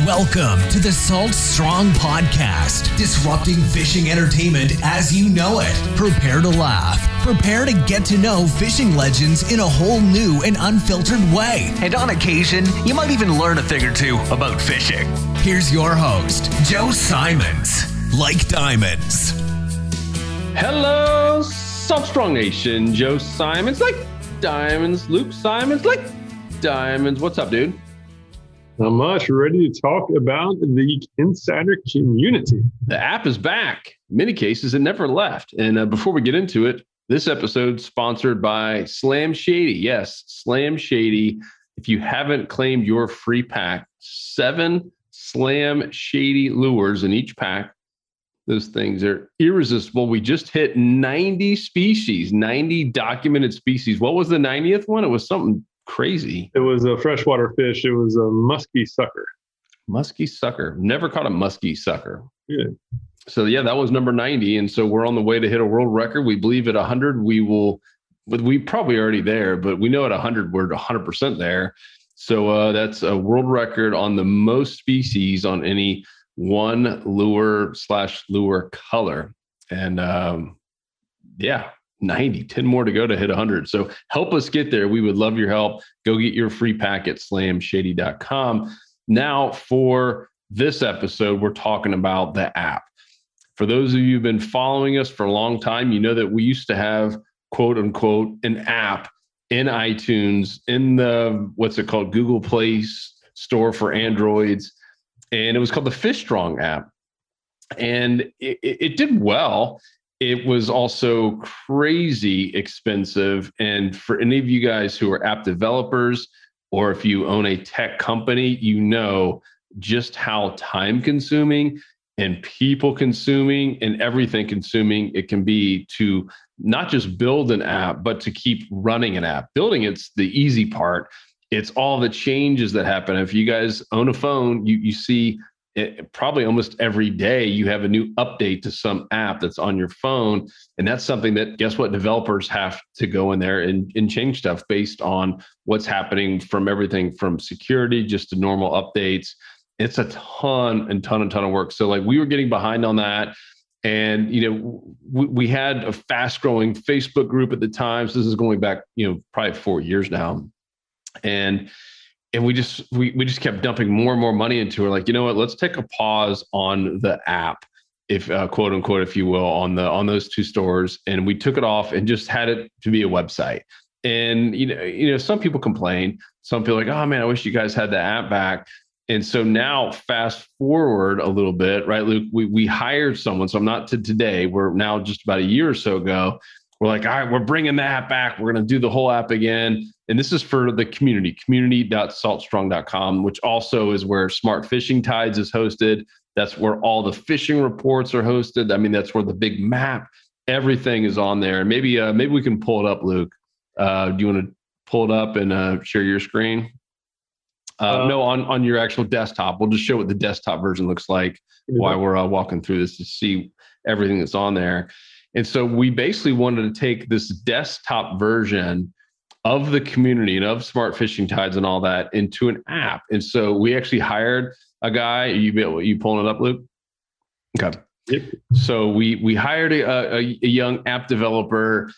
Welcome to the Salt Strong Podcast, disrupting fishing entertainment as you know it. Prepare to laugh. Prepare to get to know fishing legends in a whole new and unfiltered way. And on occasion, you might even learn a thing or two about fishing. Here's your host, Joe Simons. Like diamonds. Hello, Salt Strong Nation. Joe Simons, like diamonds. Luke Simons, like diamonds. What's up, dude? Not much. We're ready to talk about the Insider community. The app is back. In many cases, it never left. And before we get into it, this episode is sponsored by Slam Shady. Yes, Slam Shady. If you haven't claimed your free pack, 7 Slam Shady lures in each pack. Those things are irresistible. We just hit 90 species, 90 documented species. What was the 90th one? It was something crazy. It was a freshwater fish. It was a musky sucker. Musky sucker. Never caught a musky sucker. Yeah. So yeah, that was number 90. And so we're on the way to hit a world record. We believe at 100, we probably already there, but we know at 100, we're 100% there. So that's a world record on the most species on any one lure/lure color. And yeah, 90, 10 more to go to hit 100. So help us get there. We would love your help. Go get your free pack at slamshady.com. Now for this episode, we're talking about the app. For those of you who've been following us for a long time, you know that we used to have, quote unquote, an app in iTunes, in the, what's it called, Google Play Store for Androids. And it was called the Fish Strong app. And it did well. It was also crazy expensive. And for any of you guys who are app developers, or if you own a tech company, you know just how time consuming and people consuming and everything consuming it can be to not just build an app, but to keep running an app. Building it's the easy part. It's all the changes that happen. If you guys own a phone, you see it, probably almost every day you have a new update to some app that's on your phone. And that's something that, guess what, developers have to go in there and change stuff based on what's happening, from everything from security just to normal updates. It's a ton of work. So like we were getting behind on that. And, you know, we had a fast growing Facebook group at the time. So this is going back, you know, probably 4 years now. And we just kept dumping more and more money into it. Like, you know what, let's take a pause on the app, if quote unquote, if you will, on those 2 stores. And we took it off and just had it to be a website. And, you know, some people complain, some people are like, oh man, I wish you guys had the app back. And so now fast forward a little bit, right, Luke, we hired someone. So I'm not to today, we're now just about a year or so ago. We're like, all right, we're bringing the app back. We're going to do the whole app again. And this is for the community.saltstrong.com, which also is where Smart Fishing Tides is hosted. That's where all the fishing reports are hosted. I mean, that's where the big map, everything is on there. And maybe we can pull it up, Luke. Do you want to pull it up and share your screen? No, on your actual desktop. We'll just show what the desktop version looks like while we're walking through this to see everything that's on there. And so we basically wanted to take this desktop version of the community and of Smart Fishing Tides and all that into an app. And so we actually hired a guy. You pulling it up, Luke? Okay. Yep. So we hired a young app developer,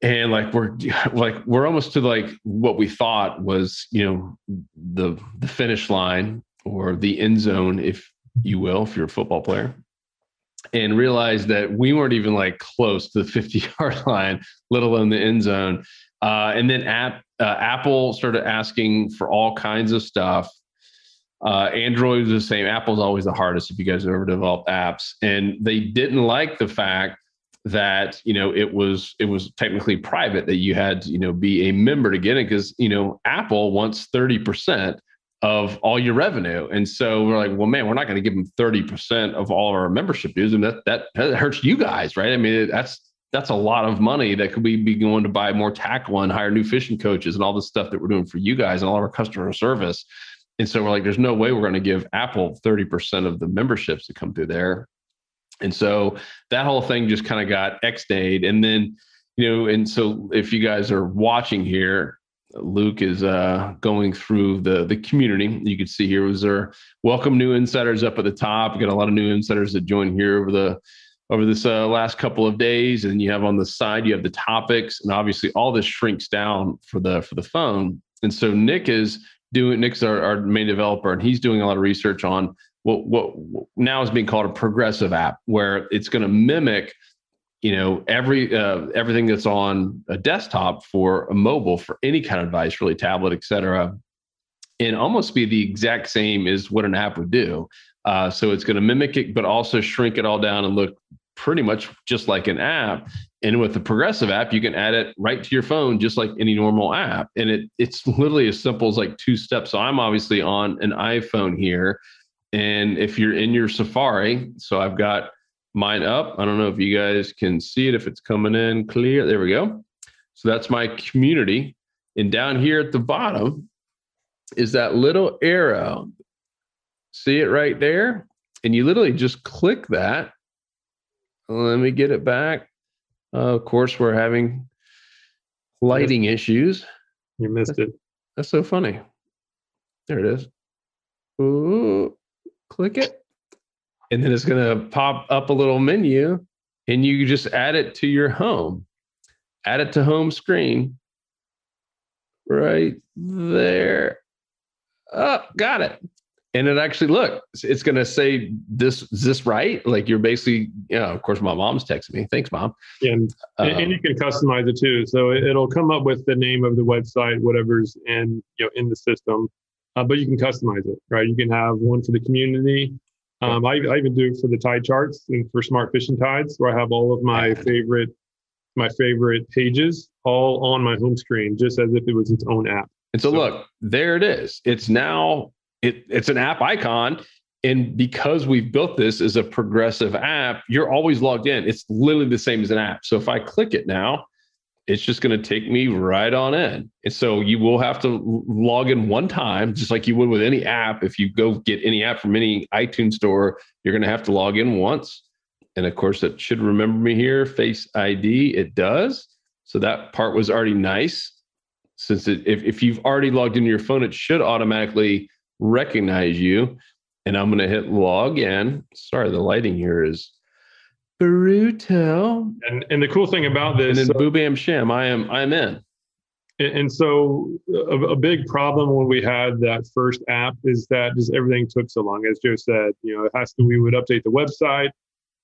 and we're almost to like what we thought was, you know, the finish line or the end zone, if you will, if you're a football player. And realized that we weren't even like close to the 50-yard line, let alone the end zone. And then Apple started asking for all kinds of stuff. Android was the same. Apple's always the hardest if you guys have ever developed apps. And they didn't like the fact that, you know, it was technically private, that you had to, you know, be a member to get it, because, you know, Apple wants 30% of all your revenue. And so we're like, well, man, we're not going to give them 30% of all our membership dues. And that hurts you guys, right? I mean, that's a lot of money that could be going to buy more tackle and hire new fishing coaches and all the stuff that we're doing for you guys and all of our customer service. And so we're like, there's no way we're going to give Apple 30% of the memberships that come through there. And so that whole thing just kind of got X-dayed. And then, you know, and so if you guys are watching here, Luke is going through the community. You can see here was our welcome new insiders up at the top. We got a lot of new insiders that joined here over this last couple of days. And you have on the side, you have the topics, and obviously all this shrinks down for the phone. And so Nick's our main developer, and he's doing a lot of research on what now is being called a progressive app, where it's going to mimic everything that's on a desktop for a mobile, for any kind of device, really tablet, et cetera, and almost be the exact same as what an app would do. So it's going to mimic it, but also shrink it all down and look pretty much just like an app. And with the progressive app, you can add it right to your phone, just like any normal app. And it's literally as simple as like 2 steps. So I'm obviously on an iPhone here. And if you're in your Safari, so I've got mine up. I don't know if you guys can see it, if it's coming in clear. There we go. So that's my community. And down here at the bottom is that little arrow. See it right there? And you literally just click that. Let me get it back. Of course, we're having lighting issues. You missed it. That's so funny. There it is. Ooh, click it. And then it's going to pop up a little menu, and you just add it to your home. Add it to home screen. Right there. Oh, got it. And it actually, look, it's going to say, is this right? Like, you're basically, of course, my mom's texting me. Thanks, Mom. And you can customize it too. So it'll come up with the name of the website, whatever's in the system, but you can customize it, right? You can have one for the community. I even do it for the tide charts and for smart fishing tides, where I have all of my favorite pages all on my home screen, just as if it was its own app. And so look, there it is. It's now, it's an app icon. And because we've built this as a progressive app, you're always logged in. It's literally the same as an app. So if I click it now, it's just going to take me right on in. And so you will have to log in one time, just like you would with any app. If you go get any app from any iTunes store, you're going to have to log in once. And of course, it should remember me here, Face ID. It does. So that part was already nice. Since if you've already logged into your phone, it should automatically recognize you. And I'm going to hit log in. Sorry, the lighting here is brutal. And the cool thing about this, and then boo bam sham, I'm in. And so a big problem when we had that first app is that just everything took so long. As Joe said, we would update the website,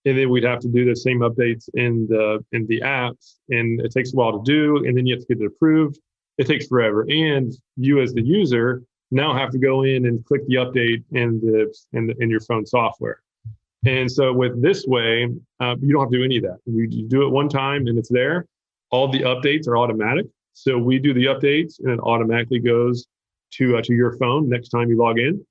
and then we'd have to do the same updates in the apps, and it takes a while to do, and then you have to get it approved. It takes forever, and you as the user now have to go in and click the update in your phone software. And so with this way, you don't have to do any of that. You do it one time and it's there. All the updates are automatic. So we do the updates and it automatically goes to your phone next time you log in.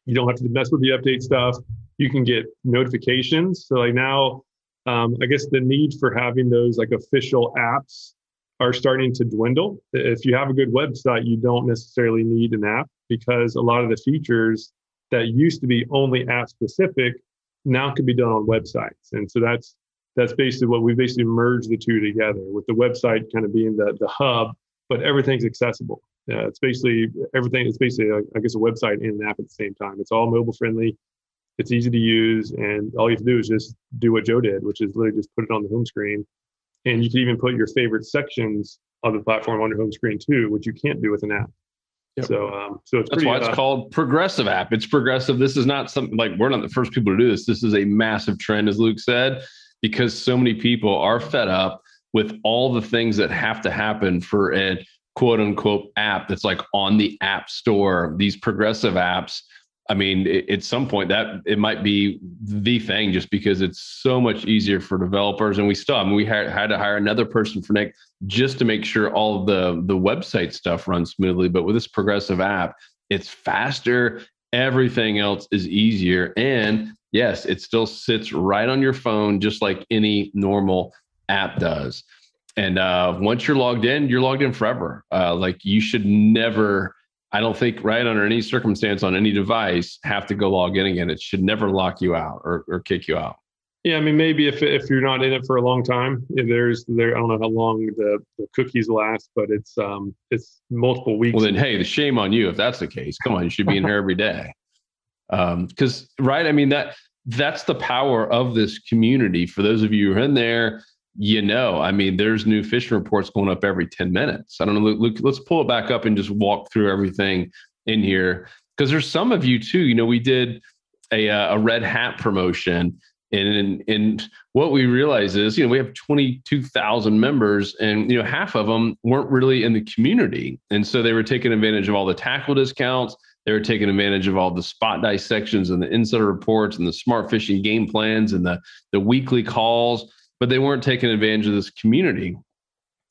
You don't have to mess with the update stuff. You can get notifications. So like now, I guess the need for having those like official apps are starting to dwindle. If you have a good website, you don't necessarily need an app, because a lot of the features that used to be only app specific now can be done on websites. And so that's basically what we basically merged the two together, with the website kind of being the hub, but everything's accessible. It's basically everything. It's basically, I guess, a website and an app at the same time. It's all mobile friendly. It's easy to use. And all you have to do is just do what Joe did, which is literally just put it on the home screen. And you can even put your favorite sections of the platform on your home screen too, which you can't do with an app. Yep. So that's why it's called progressive app. It's progressive. This is not something like, we're not the first people to do this. This is a massive trend, as Luke said, because so many people are fed up with all the things that have to happen for a quote unquote app that's like on the app store. These progressive apps, I mean, at some point that it might be the thing, just because it's so much easier for developers. And we had to hire another person for Nick just to make sure all of the website stuff runs smoothly. But with this progressive app, it's faster. Everything else is easier. And yes, it still sits right on your phone, just like any normal app does. And once you're logged in forever. Like, you should never, I don't think, right, under any circumstance on any device, have to go log in again. It should never lock you out or kick you out. Yeah, I mean, maybe if you're not in it for a long time, if I don't know how long the cookies last, but it's multiple weeks. Well, then, hey, the shame on you if that's the case. Come on, you should be in here every day. Because right, I mean that's the power of this community. For those of you who are in there, I mean, there's new fishing reports going up every 10 minutes. I don't know, Luke, let's pull it back up and just walk through everything in here, because there's some of you too. We did a red hat promotion. And what we realize is, we have 22,000 members, and half of them weren't really in the community, and so they were taking advantage of all the tackle discounts. They were taking advantage of all the spot dissections and the insider reports and the smart fishing game plans and the weekly calls, but they weren't taking advantage of this community.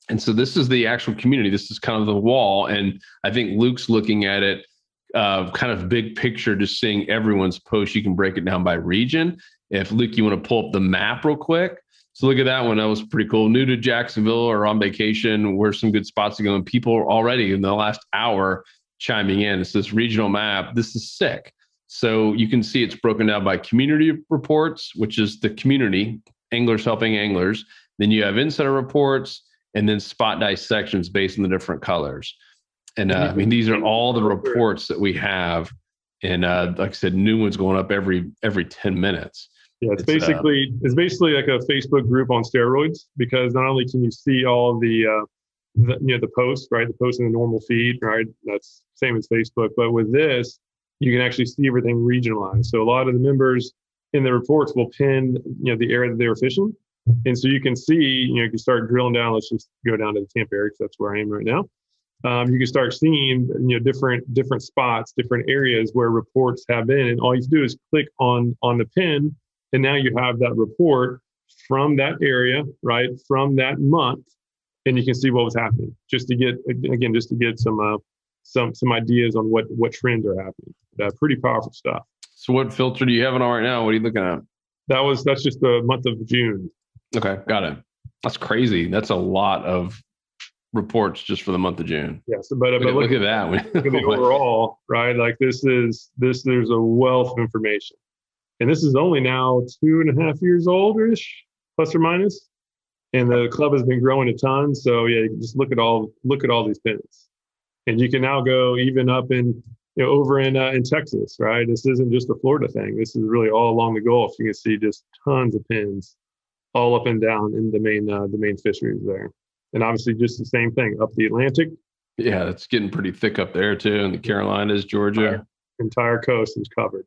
And so this is the actual community. This is kind of the wall, and I think Luke's looking at it kind of big picture, just seeing everyone's post. You can break it down by region. If Luke, you want to pull up the map real quick. So look at that one. That was pretty cool. New to Jacksonville or on vacation, where's some good spots to go? And people are already in the last hour chiming in. It's this regional map. This is sick. So you can see it's broken down by community reports, which is the community, anglers helping anglers. Then you have insider reports, and then spot dissections based on the different colors. And I mean, these are all the reports that we have. And like I said, new ones going up every 10 minutes. Yeah, it's basically like a Facebook group on steroids, because not only can you see all the posts, right? The posts in the normal feed, right? That's same as Facebook. But with this, you can actually see everything regionalized. So a lot of the members in the reports will pin, the area that they were fishing. And so you can see, you can start drilling down. Let's just go down to the Tampa area, because that's where I am right now. You can start seeing, different spots, different areas where reports have been. And all you have to do is click on the pin, and now you have that report from that area, right, from that month, and you can see what was happening. Just to get some ideas on what trends are happening. Pretty powerful stuff. So what filter do you have on right now? What are you looking at? That's just the month of June. Okay, got it. That's crazy. That's a lot of reports just for the month of June. Yes, but look at that. Look at the overall, right? Like there's a wealth of information. And this is only now 2.5 years old-ish, plus or minus. And the club has been growing a ton. So yeah, you can just look at all these pins. And you can now go even up in, over in Texas, right? This isn't just a Florida thing. This is really all along the Gulf. You can see just tons of pins all up and down in the main fisheries there. And obviously just the same thing up the Atlantic. Yeah, it's getting pretty thick up there too. In the Carolinas, Georgia. Entire coast is covered.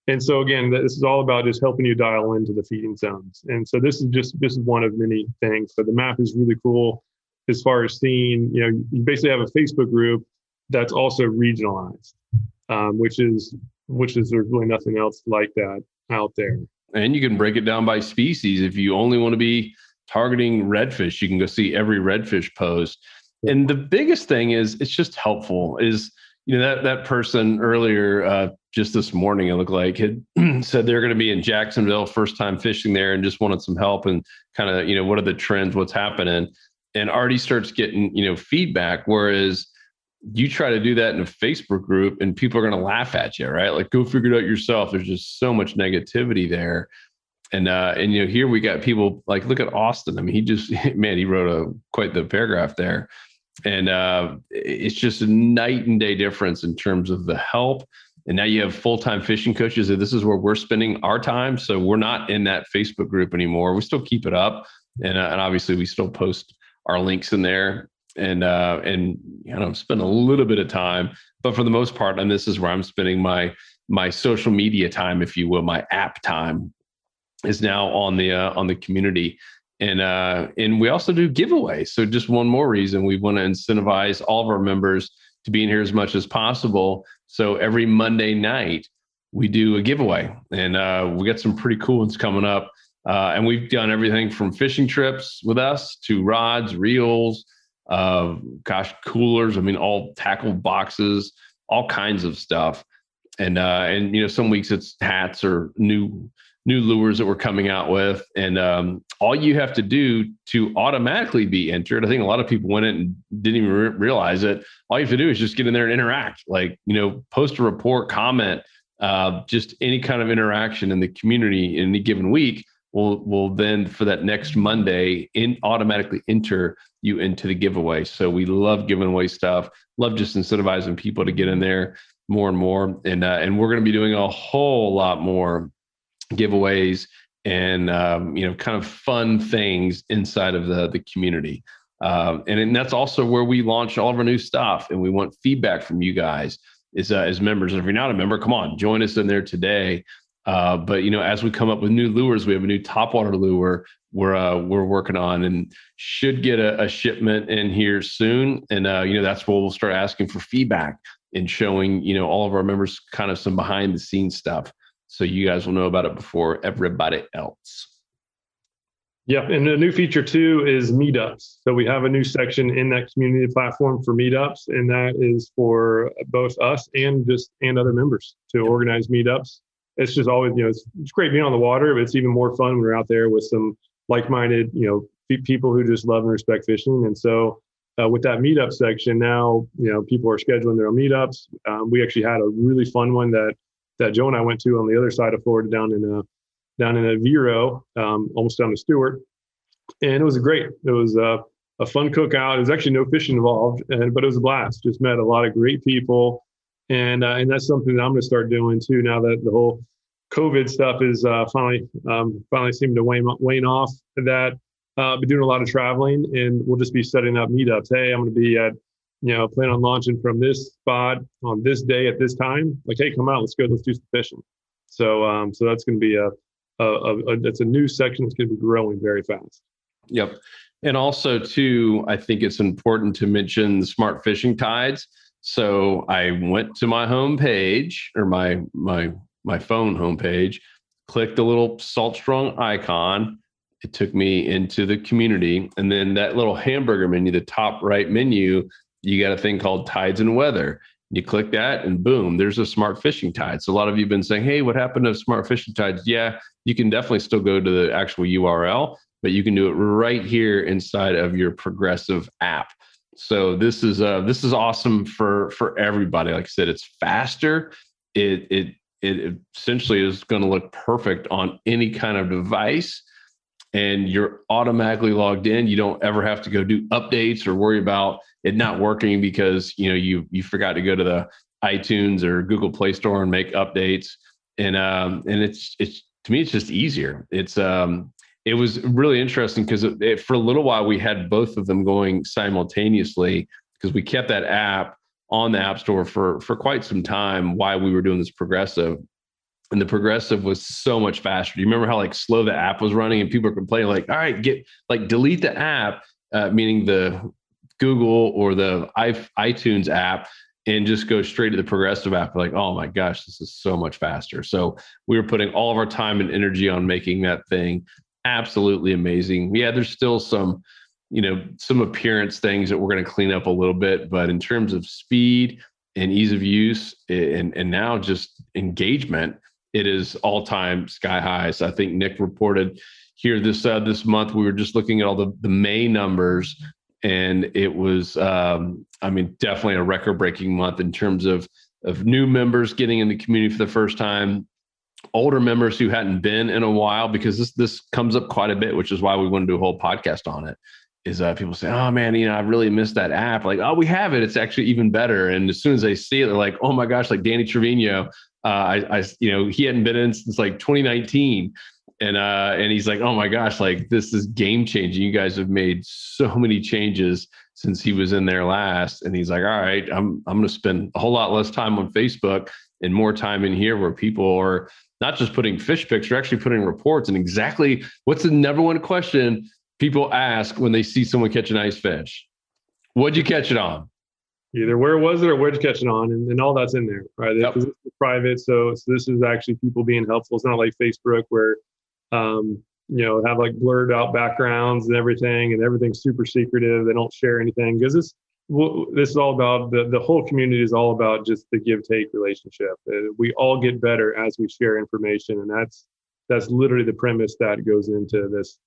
And so again, this is all about just helping you dial into the feeding zones. And so this is one of many things. So the map is really cool as far as seeing, you basically have a Facebook group that's also regionalized, which is there's really nothing else like that out there. And you can break it down by species. If you only want to be targeting redfish, you can go see every redfish post. And the biggest thing is, it's just helpful is, that person earlier, just this morning, it looked like, had said they're going to be in Jacksonville, first time fishing there, and just wanted some help and kind of, what are the trends, what's happening, and already starts getting, feedback. Whereas you try to do that in a Facebook group and people are going to laugh at you, right? Like, go figure it out yourself. There's just so much negativity there. And here we got people like, look at Austin. I mean, he wrote quite the paragraph there. And it's just a night and day difference in terms of the help. And now you have full-time fishing coaches. And this is where we're spending our time. So we're not in that Facebook group anymore. We still keep it up. And obviously we still post our links in there and spend a little bit of time, but for the most part, and this is where I'm spending my social media time, if you will, my app time is now on the community. And we also do giveaways. So just one more reason we want to incentivize all of our members to be in here as much as possible. So every Monday night we do a giveaway, and we got some pretty cool ones coming up. And we've done everything from fishing trips with us to rods, reels, coolers. I mean, all tackle boxes, all kinds of stuff. And some weeks it's hats or new lures that we're coming out with. And all you have to do to automatically be entered, I think a lot of people went in and didn't even realize it. All you have to do is just get in there and interact, like, post a report, comment, just any kind of interaction in the community in any given week. will then for that next Monday automatically enter you into the giveaway. So we love giving away stuff, love just incentivizing people to get in there more and more. And we're going to be doing a whole lot more giveaways and kind of fun things inside of the community. And that's also where we launch all of our new stuff, and we want feedback from you guys as members. And if you're not a member, come on, join us in there today. But as we come up with new lures, we have a new topwater lure we're working on, and should get a shipment in here soon. And that's where we'll start asking for feedback and showing all of our members kind of some behind the scenes stuff, so you guys will know about it before everybody else. Yep. And the new feature too is Meetups. So we have a new section in that community platform for Meetups, and that is for both us and other members to organize Meetups. It's just always, it's great being on the water, but it's even more fun when we're out there with some like-minded, people who just love and respect fishing. And so with that Meetup section now, people are scheduling their own Meetups. We actually had a really fun one that Joe and I went to on the other side of Florida down in a Vero, almost down to Stewart. And it was great. It was a fun cookout. There's actually no fishing involved, but it was a blast. Just met a lot of great people. And that's something that I'm going to start doing too, now that the whole COVID stuff is finally seeming to wane off. That been doing a lot of traveling, and we'll just be setting up meetups. Hey, I'm going to be at, plan on launching from this spot on this day at this time. Like, hey, come out, let's do some fishing. So that's going to be it's a new section that's going to be growing very fast. Yep. And also too, I think it's important to mention the smart fishing tides. So I went to my homepage, or my phone homepage, clicked the little Salt Strong icon. It took me into the community, and then that little hamburger menu, the top right menu, you got a thing called Tides and Weather. You click that and boom, there's a smart fishing tide. So a lot of you have been saying, hey, what happened to smart fishing tides? Yeah, you can definitely still go to the actual URL, but you can do it right here inside of your Progressive app. So this is awesome for everybody. Like I said, it's faster. It essentially is going to look perfect on any kind of device, and you're automatically logged in. You don't ever have to go do updates or worry about it not working because you forgot to go to the iTunes or Google Play Store and make updates. And it's to me, it's just easier. It was really interesting because for a little while we had both of them going simultaneously, because we kept that app on the App Store for quite some time while we were doing this Progressive. And the Progressive was so much faster. Do you remember how slow the app was running, and people were complaining all right, delete the app, meaning the Google or the iTunes app, and just go straight to the Progressive app. We're like, oh my gosh, this is so much faster. So we were putting all of our time and energy on making that thing absolutely amazing. Yeah, there's still some appearance things that we're going to clean up a little bit, but in terms of speed and ease of use and now just engagement, it is all-time sky highs. I think Nick reported here this month, we were just looking at all the May numbers, and it was definitely a record-breaking month in terms of new members getting in the community for the first time, older members who hadn't been in a while, because this comes up quite a bit, which is why we want to do a whole podcast on it. Is people say, oh man, I really missed that app. Like, oh, we have it. It's actually even better. And as soon as they see it, they're like, oh my gosh, like Danny Trevino, he hadn't been in since 2019. And he's like, oh my gosh, this is game changing. You guys have made so many changes since he was in there last. And he's like, all right, I'm going to spend a whole lot less time on Facebook and more time in here, where people are not just putting fish pics, they're actually putting reports. And exactly what's the number one question people ask when they see someone catch a nice fish? What'd you catch it on? Either where was it or where'd you catch it on? And all that's in there, right? Yep. It's private. So this is actually people being helpful. It's not like Facebook where, have blurred out backgrounds and everything's super secretive. They don't share anything, because this is all about the whole community is all about just the give-take relationship. We all get better as we share information. And that's literally the premise that goes into this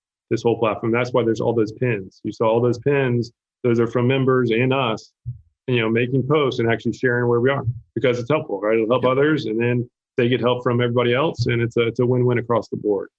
whole platform. That's why there's all those pins. You saw all those pins. Those are from members and us, making posts and actually sharing where we are, because it's helpful, right? It'll help others, and then they get help from everybody else, and it's a win-win across the board.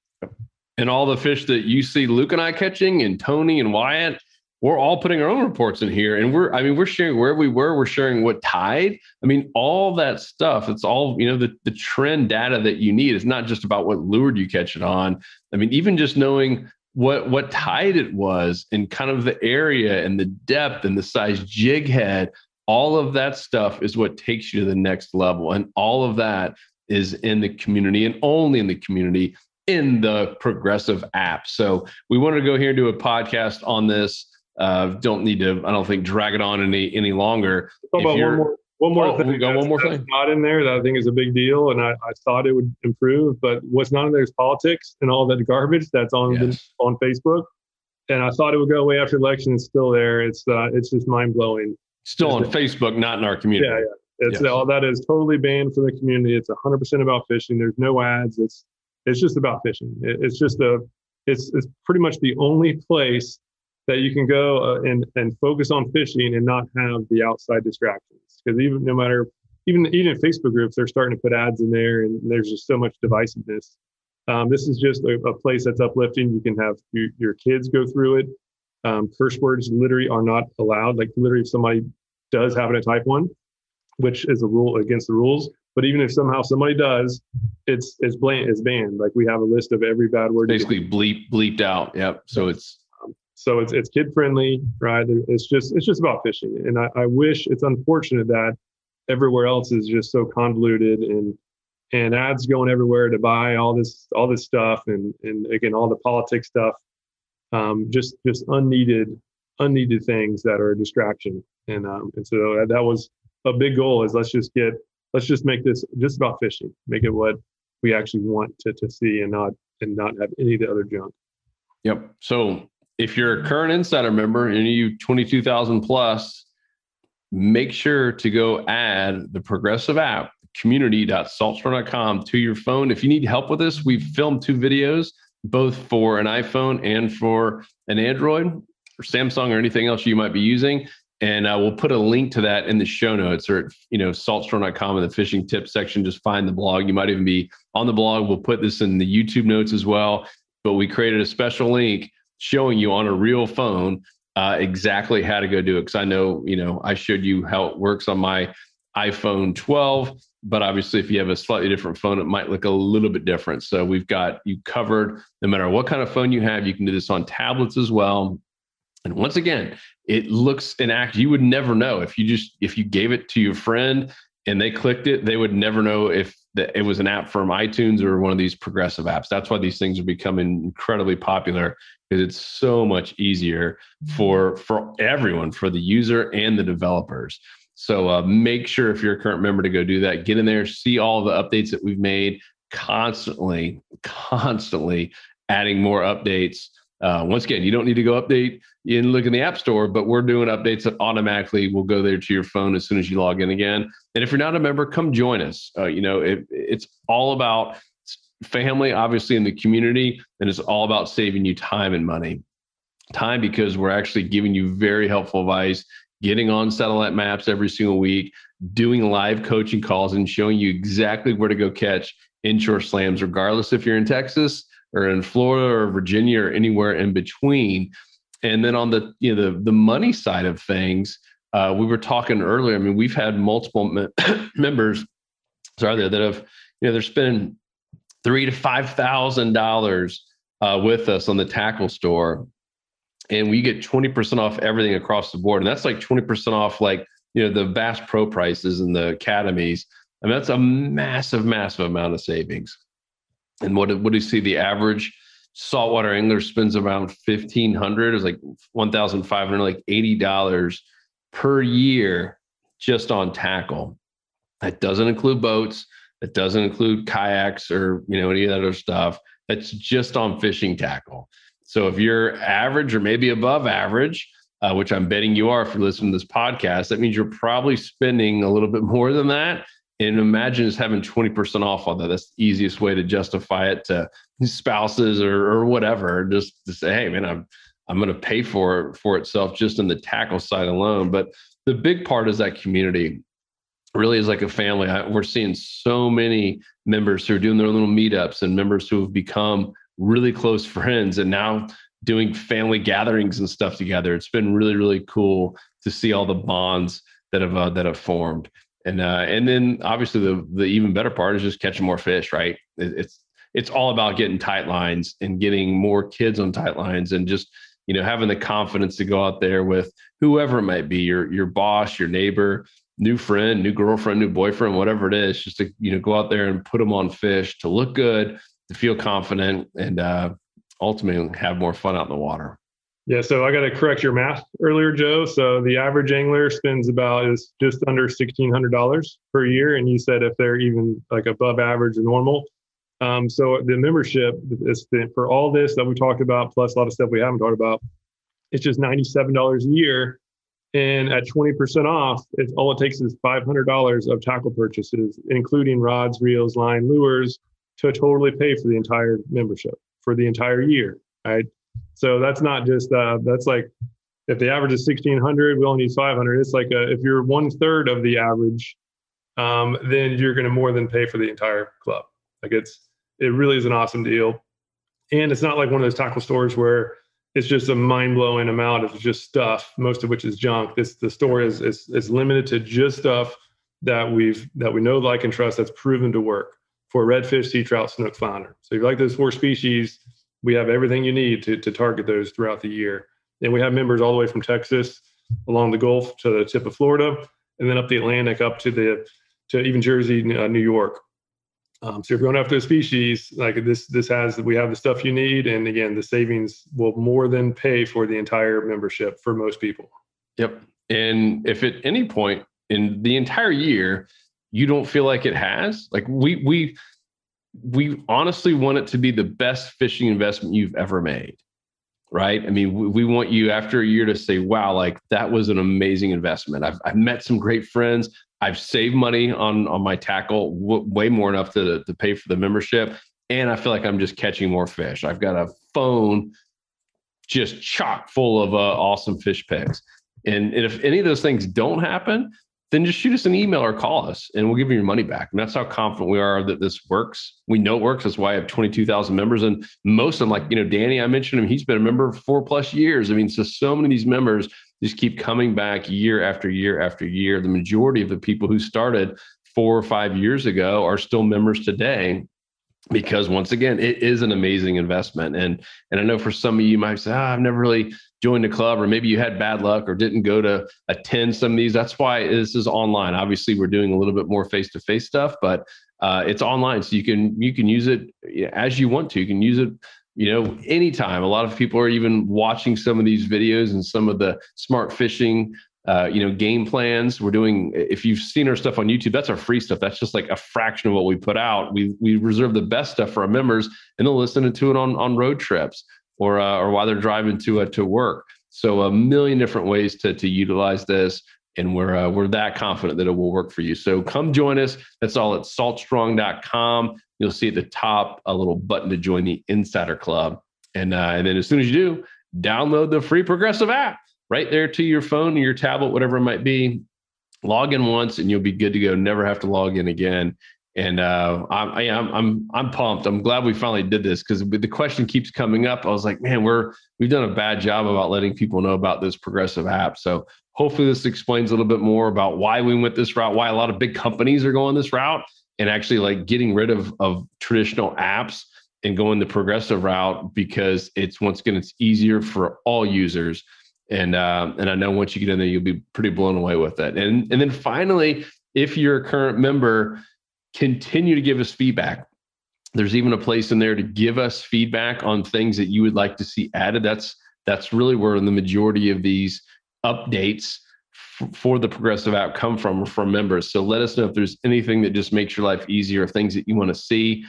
And all the fish that you see Luke and I catching, and Tony and Wyatt, we're all putting our own reports in here. And we're sharing where we were, we're sharing what tide. I mean, all that stuff, it's all, the trend data that you need. It's not just about what lure you catch it on. I mean, even just knowing what tide it was and kind of the area and the depth and the size jig head, all of that stuff is what takes you to the next level. And all of that is in the community, and only in the community, in the Progressive app. So we wanted to go here and do a podcast on this. Don't need to, I don't think, drag it on any longer. Talk about one more thing. We got one more thing not in there that I think is a big deal, and I thought it would improve, but what's not in there is politics and all that garbage that's on Facebook. And I thought it would go away after the election. It's still there. It's just mind blowing. Still on Facebook, not in our community. Yeah. All that is totally banned for the community. It's 100% about fishing. There's no ads. It's just about fishing. It's pretty much the only place that you can go and focus on fishing and not have the outside distractions. Because even in Facebook groups, they're starting to put ads in there, and there's just so much divisiveness. This is just a place that's uplifting. You can have your kids go through it. Curse words literally are not allowed. Like, literally, if somebody does have it at type 1, which is a rule against the rules, but even if somehow somebody does, it's banned. Like, we have a list of every bad word. Basically bleeped out. Yep. So it's kid friendly, right? It's just about fishing. And I wish, it's unfortunate that everywhere else is just so convoluted and ads going everywhere to buy all this stuff. And again, all the politics stuff, just unneeded things that are a distraction. And so that was a big goal, is let's just make this just about fishing, make it what we actually want to see, and not have any of the other junk. Yep. So if you're a current Insider member and you 22,000 plus, make sure to go add the Progressive app, community.saltstream.com, to your phone. If you need help with this, we've filmed 2 videos, both for an iPhone and for an Android or Samsung or anything else you might be using. And we'll put a link to that in the show notes, or saltstream.com in the fishing tips section. Just find the blog. You might even be on the blog. We'll put this in the YouTube notes as well. But we created a special link showing you on a real phone exactly how to go do it. Because I know, I showed you how it works on my iPhone 12, but obviously if you have a slightly different phone, it might look a little bit different. So we've got you covered. No matter what kind of phone you have, you can do this on tablets as well. And once again, it looks and acts. You would never know if you gave it to your friend and they clicked it, they would never know if it was an app from iTunes or one of these Progressive apps. That's why these things are becoming incredibly popular, because it's so much easier for everyone, for the user and the developers. So make sure, if you're a current member, to go do that. Get in there, see all the updates that we've made, constantly adding more updates. Once again, you don't need to go update and look in the App Store, but we're doing updates that automatically will go there to your phone as soon as you log in again. And if you're not a member, come join us. It's all about family, obviously, in the community, and it's all about saving you time and money. Time, because we're actually giving you very helpful advice, getting on satellite maps every single week, doing live coaching calls, and showing you exactly where to go catch inshore slams, regardless if you're in Texas or in Florida or Virginia or anywhere in between. And then on the money side of things, we were talking earlier. I mean, we've had multiple members, that have, they're spending $3,000 to $5,000 with us on the tackle store, and we get 20% off everything across the board. And that's like 20% off, the Bass Pro prices and the academies. I mean, that's a massive, massive amount of savings. And what do you see? The average saltwater angler spends around $1,500. It's like $1,500, like $80 per year just on tackle. That doesn't include boats. That doesn't include kayaks or any of that other stuff. That's just on fishing tackle. So if you're average or maybe above average, which I'm betting you are if you're listening to this podcast, that means you're probably spending a little bit more than that. And imagine just having 20% off on that. That's the easiest way to justify it to spouses or whatever. Just to say, hey, man, I'm going to pay for itself just in the tackle side alone. But the big part is that community. Really is like a family. We're seeing so many members who are doing their little meetups, and members who have become really close friends and now doing family gatherings and stuff together. It's been really, really cool to see all the bonds that have formed. And then obviously the even better part is just catching more fish, right? It's all about getting tight lines and getting more kids on tight lines and just, having the confidence to go out there with whoever it might be, your boss, your neighbor, new friend, new girlfriend, new boyfriend, whatever it is, just to, go out there and put them on fish, to look good, to feel confident, and ultimately have more fun out in the water. Yeah, so I got to correct your math earlier, Joe. So the average angler spends is just under $1,600 per year, and you said if they're even like above average or normal. So the membership is for all this that we talked about, plus a lot of stuff we haven't talked about. It's just $97 a year, and at 20% off, all it takes is $500 of tackle purchases, including rods, reels, line, lures, to totally pay for the entire membership for the entire year, right? So that's not just that's like if the average is 1,600, we only need 500. It's like if you're 1/3 of the average, then you're going to more than pay for the entire club. Like it really is an awesome deal, and it's not like one of those tackle stores where it's just a mind-blowing amount of just stuff, most of which is junk. The store is limited to just stuff that we know, like, and trust, that's proven to work for redfish, sea trout, snook, flounder. So if you like those 4 species, we have everything you need to target those throughout the year. And we have members all the way from Texas along the Gulf to the tip of Florida, and then up the Atlantic up to even Jersey, New York. So if you're going after a species like this, we have the stuff you need. And again, the savings will more than pay for the entire membership for most people. Yep. And if at any point in the entire year, you don't feel like it has, like we honestly want it to be the best fishing investment you've ever made, right? I mean, we want you after a year to say, wow, like that was an amazing investment. I've met some great friends. I've saved money on my tackle, way more enough to pay for the membership. And I feel like I'm just catching more fish. I've got a phone just chock full of awesome fish pics. And if any of those things don't happen, then just shoot us an email or call us and we'll give you your money back. And that's how confident we are that this works. We know it works. That's why I have 22,000 members. And most of them, like, Danny, I mentioned him, he's been a member for 4+ years. I mean, so many of these members just keep coming back year after year after year. The majority of the people who started 4 or 5 years ago are still members today, because once again, it is an amazing investment. And I know for some of you might say, I've never really joined a club, or maybe you had bad luck or didn't go to attend some of these. That's why this is online. Obviously, we're doing a little bit more face-to-face stuff, but it's online. So you can use it as you want to. You can use it, anytime. A lot of people are even watching some of these videos and some of the smart fishing game plans we're doing. If you've seen our stuff on YouTube, that's our free stuff. That's just like a fraction of what we put out. We reserve the best stuff for our members, and they'll listen to it on road trips or while they're driving to work. So a million different ways to utilize this, and we're that confident that it will work for you. So come join us. That's all at saltstrong.com. You'll see at the top a little button to join the Insider Club, and then as soon as you do, download the free Progressive app right there to your phone or your tablet, whatever it might be. Log in once and you'll be good to go. Never have to log in again. And I'm pumped. I'm glad we finally did this, because the question keeps coming up. I was like, man, we've done a bad job about letting people know about this Progressive app. So hopefully this explains a little bit more about why we went this route, why a lot of big companies are going this route, and actually like getting rid of traditional apps and going the Progressive route, because it's easier for all users. And I know once you get in there, you'll be pretty blown away with it. And then finally, if you're a current member, continue to give us feedback. There's even a place in there to give us feedback on things that you would like to see added. That's really where the majority of these updates for the Progressive app come from members. So let us know if there's anything that just makes your life easier, or things that you want to see.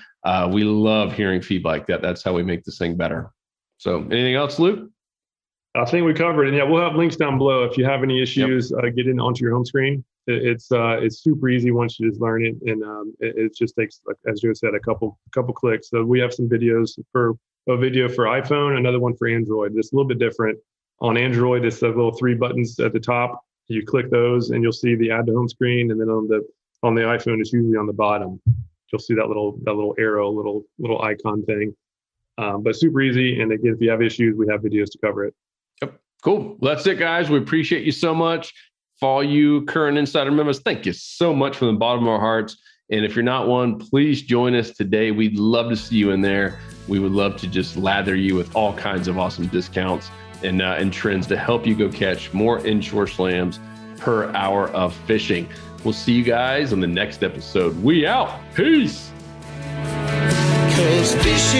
We love hearing feedback. That's how we make this thing better. So anything else, Luke? I think we covered it. And yeah, we'll have links down below. If you have any issues, get in onto your home screen. It's super easy once you just learn it, and it just takes, like, as Joe said, a couple clicks. So we have some videos a video for iPhone, another one for Android. It's a little bit different. On Android, it's the little 3 buttons at the top. You click those, and you'll see the add to home screen. And then on the iPhone, it's usually on the bottom. You'll see that little arrow, little icon thing. But super easy. And again, if you have issues, we have videos to cover it. Yep. Cool. Well, that's it, guys. We appreciate you so much. For all you current insider members, thank you so much from the bottom of our hearts. And if you're not one, please join us today. We'd love to see you in there. We would love to just lather you with all kinds of awesome discounts and trends to help you go catch more inshore slams per hour of fishing. We'll see you guys on the next episode. We out. Peace. 'Cause fishing,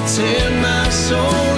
it's in my soul.